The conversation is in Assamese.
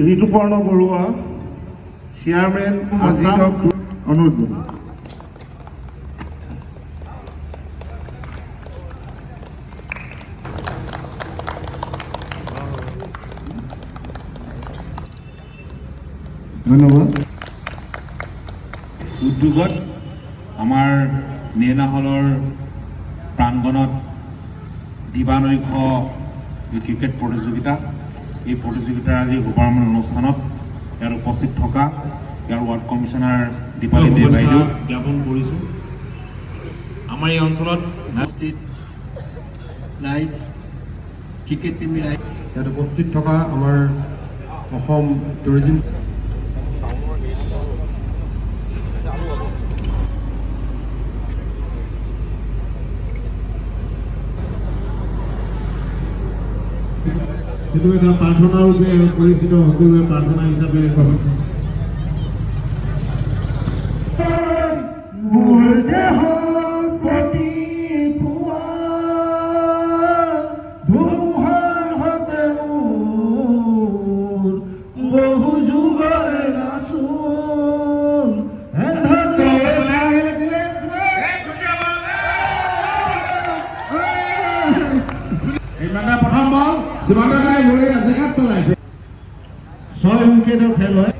ঋতুপৰ্ণ বৰুৱা চেয়াৰমেন অনুৰোধ ধন্যবাদ। উদ্যোগত আমাৰ নেনা হলৰ প্ৰাংগণত দিবানৈশ যি ক্ৰিকেট প্ৰতিযোগিতা, এই প্ৰতিযোগিতাৰ আজি শুভাৰম্ভ অনুষ্ঠানত ইয়াৰ উপস্থিত থকা ইয়াৰ ৱাৰ্ড কমিশ্যনাৰ দীপালী দে বাইদেউ জ্ঞাপন কৰিছোঁ। আমাৰ এই অঞ্চলত উপস্থিত ৰাইজ, ক্ৰিকেট টিম ৰাইজ, ইয়াত উপস্থিত থকা আমাৰ অসম টুৰিজিম সেইটো এটা প্ৰাৰ্থনা ৰূপে পৰিচিত, সকলোৱে প্ৰাৰ্থনা হিচাপে বহু যুগৰে নাচোন প্ৰথম বল জেগাত পেলাইছে 6 উইকেটৰ খেল হয়।